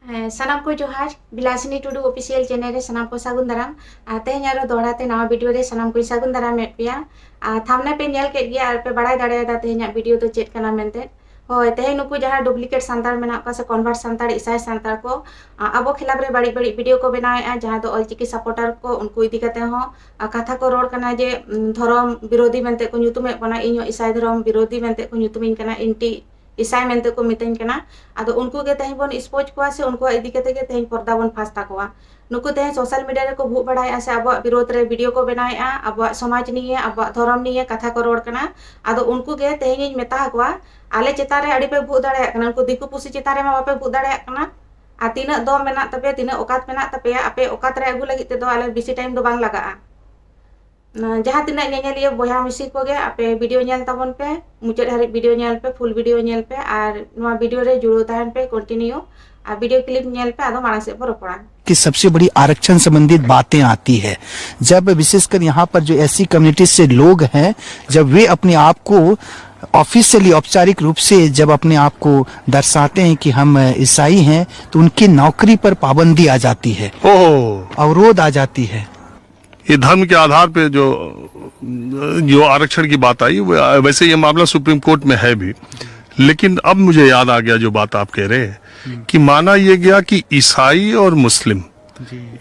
सानाम को जोहार बिलासिनी Tudu official channel रे सानाम को सागुन दाराम तेहें आरो दोहराते नवा वीडियो रे सानाम को सागुन दाराम में पिया थामने पे नेल के गया पे बड़ाई दाड़ेदा तेहें वीडियो तो चेक करना मेनते हो तेहें नुकु जहाँ डुप्लीकेट सांतार में ना से कन्वर्ट सांतार ईसाई सांतार को अब खिलाफ रे बड़ी बड़ी वीडियो को बनाए जहाँ तो ऑलचिकी सपोर्टर को उनको इदी करते हो कथा को रोड करना जे धर्म विरोधी मेनते को ᱧᱩᱛᱩᱢᱮ बना इन ईसाई धर्म विरोधी मेनते को ᱧᱩᱛᱩᱢᱤᱧ कना इंटी ईसाई मेनते को मितन कना आदो उनको के तेहें बन स्पोज को से उनको इदी करते के तेहें पर्दा बन फास्ता को नुकु तेहें सोशल मीडिया रे को भूख बड़ाया से अब विरोध रे वीडियो को बनाया अब समाज निये अब धर्म निये कथा को रोड कना आदो उनको के तेहें मेता को आले चेतान रे अड़ी पे भूख दाड़े कना उनको दिकु पुसी चेतान रे मा बापे भूख दाड़े कना आ तीना दो मेना तपे तीना औकात मेना तपे आपे औकात रे अगु लगी ते दो आले बेसी टाइम दो बांग लगा जहाँ तीना नेलिए बया मिसी को गे आपे वीडियो नेल तबन पे मुचाद हारि वीडियो नेल पे फुल वीडियो नेल पे और नवा वीडियो रे जुड़ो तहन पे कंटिन्यू आ वीडियो क्लिप नेल पे आदो मांग से पर पड़ा कि सबसे बड़ी आरक्षण संबंधित बातें आती है जब विशेषकर यहाँ पर जो ऐसी कम्युनिटी से लोग हैं जब वे अपने आप को ऑफिशियली औपचारिक रूप से जब अपने आप को दर्शाते हैं कि हम ईसाई हैं तो उनकी नौकरी पर पाबंदी आ जाती है, अवरोध आ जाती है। ये धर्म के आधार पे जो आरक्षण की बात आई वैसे ये मामला सुप्रीम कोर्ट में है भी, लेकिन अब मुझे याद आ गया जो बात आप कह रहे हैं कि माना ये गया कि ईसाई और मुस्लिम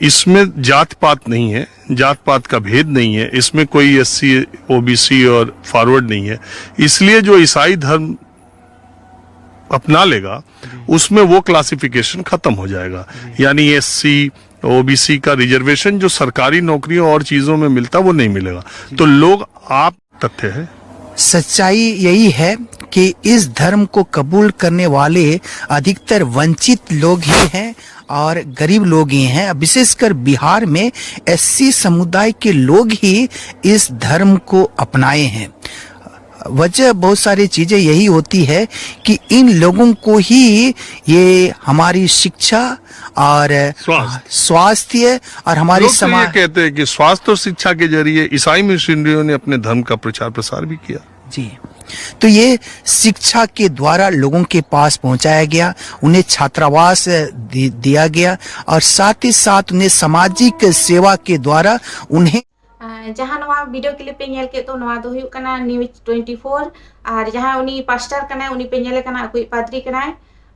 इसमें जात पात नहीं है, जात पात का भेद नहीं है, इसमें कोई एससी ओबीसी और फॉरवर्ड नहीं है, इसलिए जो ईसाई धर्म अपना लेगा उसमें वो क्लासिफिकेशन खत्म हो जाएगा। यानी एससी ओबीसी का रिजर्वेशन जो सरकारी नौकरियों और चीजों में मिलता वो नहीं मिलेगा। तो लोग आप तथ्य है, सच्चाई यही है कि इस धर्म को कबूल करने वाले अधिकतर वंचित लोग ही हैं और गरीब लोग ही हैं। विशेषकर बिहार में एससी समुदाय के लोग ही इस धर्म को अपनाए हैं। वजह बहुत सारी चीजें यही होती है कि इन लोगों को ही ये हमारी शिक्षा और स्वास्थ्य और हमारी समाज तो कहते हैं कि स्वास्थ्य और शिक्षा के जरिए ईसाई मिशनरियों ने अपने धर्म का प्रचार प्रसार भी किया। जी, तो ये शिक्षा के द्वारा लोगों के पास पहुंचाया गया, उन्हें छात्रावास दिया गया और साथ ही साथ उन्हें सामाजिक सेवा के द्वारा उन्हें जहाँ नवा वीडियो क्लिप पे नेल के तो नवा दो हुयुक कना न्यूज 24 और जहाँ उनी पास्टर कना उनी पे नेल कना अकुई पादरी कना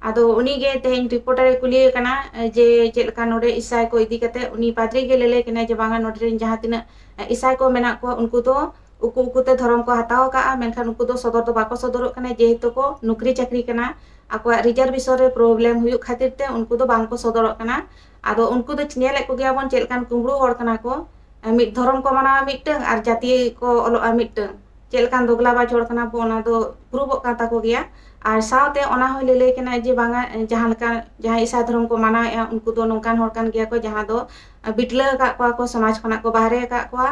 आदो उनी गे तेहें रिपोर्टर कुली कना जे चेलका नोडे ईसाई को इदी कते उनी पादरी गे लेले कना जे बांगा नोडे जहाँ तिना ईसाई को मेना को उनको तो उकुते धर्म को हताव का मेनखान उनको तो सदर तो बाको सदर कना जेहेतु को नौकरी चाकरी कना आको रिजर्वेशन रे प्रॉब्लम हुयुक खातिर ते उनको तो बांग को सदर कना आदो उनको तो नेल को गया बन चेलकान कुमड़ू हड़ कना को मिट धर्म को माना मिटंग और जाति को ओलो मिटंग चेलकान दोगला बा छोड़ कना बो ओना दो प्रूव काता को गया और साथे ओना हो लेले कना जे बांगा जहां लका जहां ईसा धर्म को माना उनको दो नोकान होड़ कान गया को जहां दो बिटला का को समाज खना को बाहरे का को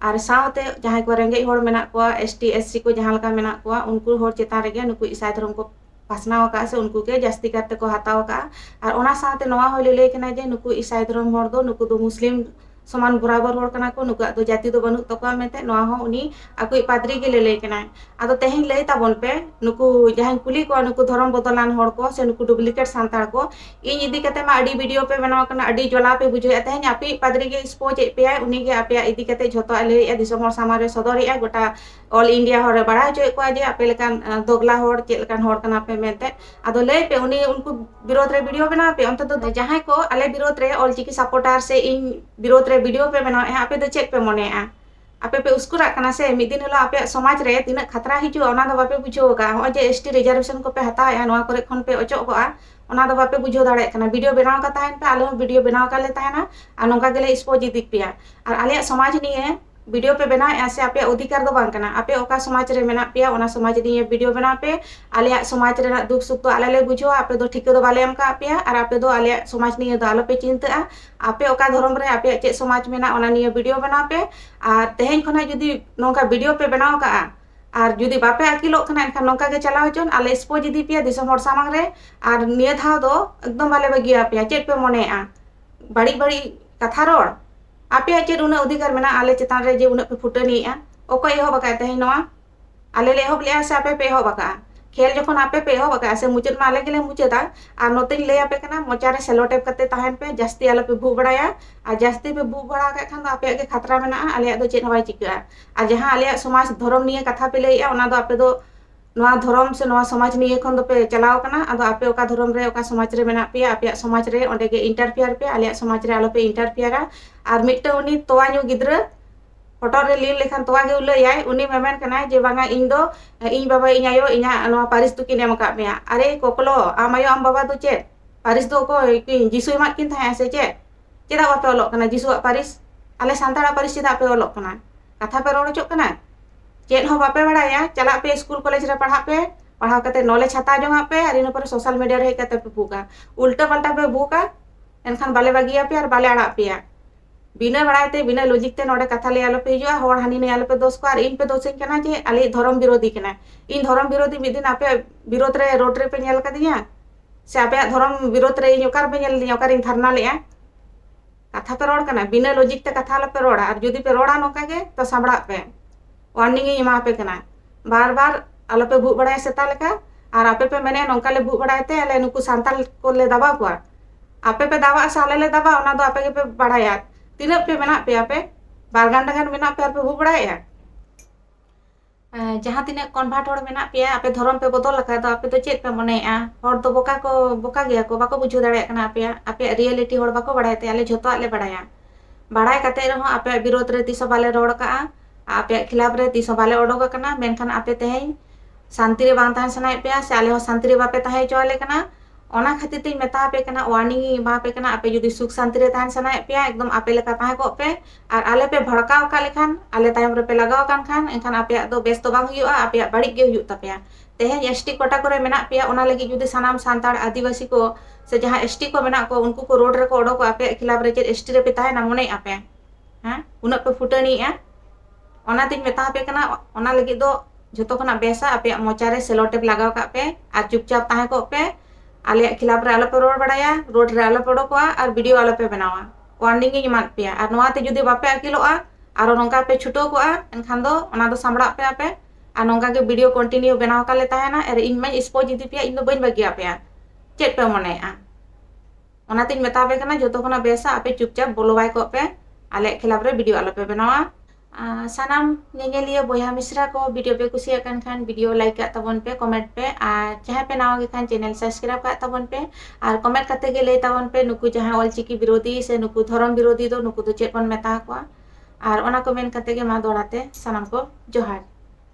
और साथे जहां को रेंगे होड़ मेना को एसटी एससी को जहां लका मेना को उनको होड़ चेता रे नुकु ईसा धर्म को पासनाव का से उनको के जास्ती करते को हताव का और ओना साथे नवा हो लेले कना जे नुकु ईसा धर्म होड़ दो नुकु दो मुस्लिम समान बराबर होड़ कना को नुकु दो जाति दो बनु तको मेते नवा हो उनी अकुई पादरी के ले कना आदो तेहें लई ताबन पे नुकु जहां कुली को नुकु धर्म बदलान होड़ को से नुकु डुप्लीकेट सांतार को इन इदी कते मा अडी वीडियो पे बनाव कना अडी जोला पे बुझे तेहें आपी पादरी के स्पोज पे उनी के आपे इदी कते झोतो आले दिसम होड़ सामारे सदरिया गोटा ऑल इंडिया होड़ बड़ा जो को जे आपे लेकान दोगला होड़ चेल लेकान होड़ कना पे मेते आदो ले पे उनी उनको विरोध रे वीडियो बनाव पे अंत तो जहां को आले विरोध रे ऑलचिकी सपोर्टर से इन विरोध रे वीडियो पे बनाव आपे दो चेक पे मने आपे पे उसकुरा कना से मिद दिन हलो आपे समाज रे तीना खतरा हिजु ओना दो बापे बुझो का हो जे एसटी रिजर्वेशन को पे हताया नवा करे खन पे ओचो को ओना दो बापे बुझो दाड़े कना वीडियो बनाव का ताहन पे आलो वीडियो बनाव का ले ताहना आ नोका गेले स्पोज दिक पिया और आले समाज निये वीडियो पे बना ऐसे आपे अधिकार दो बांग कना आपे ओका समाज रे मेना पे ओना समाज निये वीडियो बना पे आले समाज रे दुख सुख तो आले ले बुझो आपे दो ठीक दो बाले एम का पे और आपे दो आले समाज निये दो आलो पे चिंता आपे ओका धर्म रे आपे चे समाज मेना ओना निये वीडियो बना पे और तेहें खना जदी नोका वीडियो पे बनाव का और जुदी बापे अकिलो खना एनखान नोका के चलाव चोन आले स्पोज इदी पे दिसम होड़ सामांग रे और निये धाव दो एकदम बाले बगिया पे चेक पे मनेआ बड़ी बड़ी कथा रोड आपे चेद उना अधिकार मेना आले चेतान रे जे उना पे फुटनी ओको एहो बका तेहें नवा आले ले एहो ले से आपे पे एहो बका खेल जखन आपे पे एहब से मुचाद मा आले गेले मुचादा और नोतेñ लay आपे कना मोचा रे सेलो टेप कते तहन पे जास्ती आलो पे भूग बड़ाया और जास्ती पे भूग बड़ा के खान आपे के खतरा मेना आले दो चेत हवाई चिका और जहां आले समाज धर्म निये कथा पे लैया ओना दो आपे दो नवा धर्म से नवा समाज निये खन दो पे चलाव कना आदो आपे ओका धर्म रे ओका समाज रे मेना पे आपे समाज रे ओंडे के इंटरफियर पे आले समाज रे आलो पे इंटरफियरा और मिट्टे उनी तोवा न्यू गिद्रा फोटो रे लीन लेखान तोवा गे उलैयाय उनी मेमेन कनाय जे बांगा इन दो इन बाबा इन आयो इना नवा पारिस दो किन एम का मेया अरे कोकलो आम आयो आम बाबा दो चे पारिस दो को जिसु एमात किन थाया से चे चेदा बापे ओलोक कना जिसु पारिस आले सांताड़ा पारिस चेदा पे ओलोक कना कथा पे रोड़ चोक कना चेद हो बापे बड़ाया चला पे स्कूल कॉलेज रे पढ़ा कते नॉलेज हता जोंगा पे और इन पर सोशल मीडिया रे कते पे भूका उल्टा पल्टा पे भूका एनखान बाले बागिया पे और बाले आड़ा पे बिना बड़ाते बिना लॉजिक ते नोडे कथा ले आलो पे हिजुआ होड़ हानि ने आलो पे दोष को और इन पे दोषिन कना जे आले धर्म विरोधी कना इन धर्म विरोधी मिदिन आपे विरोध रे रोड रे पे नेल कदिया से आपे धर्म विरोध रे इन ओकार पे नेल दिया ओकार इन धरना लेया कथा पे रोड कना बिना लॉजिक ते कथा लो पे रोड़ा और जुदी पे रोड़ा नोका के तो सांबड़ा पे वार्निंग इमा पे कना बार बार आलो पे भूग बड़ाय सेता लेका और आपे पे मेने नोका ले भूग बड़ायते आले नुकु सांताल को ले दबा को आपे पे दावा साले ले दबा ओना दो आपे के पे बड़ाया तीना पे मेना पे आपे बारगांडा गान मेना पे आपे भूग बड़ाया जहां तीना कन्वर्ट होड़ मेना पे आपे धर्म पे बदल लका तो आपे तो चेत पे मनेया होड़ तो बोका गया को बाको बुझु दाड़े कना आपे रियलिटी होड़ बाको बड़ायते आले झोतो आले बड़ाया बड़ाय कते रहो आपे विरोध रे तिसो बाले रोड़ का आपे खिलाफ रे तिसो बाले ओडोग कना मेनखान आपे तेहें शांति रे बांग ताहन सनाय पे से आले हो शांति रे बापे ताहे चोले कना ओना खातिर ते मेता पे कना वार्निंग मा पे कना आपे जुदी सुख शांति रे ताहन सनाय पे एकदम आपे लेका ताहे को पे और आले पे भड़काव का लेखान आले तायम रे पे लगाव कान खान एनखान आपे दो बेस तो बांग हुयुआ आपे बाड़ी गे हुयु तपेया तेहें एसटी कोटा करे मेना पे ओना लगी जुदी सनाम सांताड़ आदिवासी को से जहां एसटी को मेना को उनको को रोड रे को ओडो को आपे खिलाफ रे चेत एसटी रे पे ताहे ना मने आपे हां उना पे फुटनी आ ओना तिन मेता पे कना ओना लगी दो जतो खना बेसा आपे मोचा रे सेलो टेप लगाव का पे और चुपचाप ताहे को पे आले खिलाफ रे आलो पे रोड बड़ाया रोड रे आलो पे ओडोकवा और वीडियो आलो पे बनावा वार्निंग इ मान पे और नोआते जुदी बापे अकिलोआ और नोंका पे छुटो को एनखान दो ओना दो सामड़ा पे आपे और नोंका के वीडियो कंटिन्यू बनाव का ले ताहेना और इन में स्पोज इदी पे इन दो बइन बगिया पे चेत पे मनेया ओना तिन मेता पे कना जतो खना बेसा आपे चुपचाप बोलोवाय को पे आले खिलाफ रे वीडियो आलो पे बनावा सानाम नेगेलिया बोया मिश्रा को वीडियो पे कुसिया कान खान वीडियो लाइक का तबन पे कमेंट पे और जहां पे नावा के खान चैनल सब्सक्राइब का तबन पे और कमेंट करते गे ले तबन पे नुकु जहां ऑलचिकी विरोधी से नुकु धर्म विरोधी दो नुकु दो चेत बन मेता को और ओना कमेंट करते गे मा दोड़ाते सानाम को जोहार।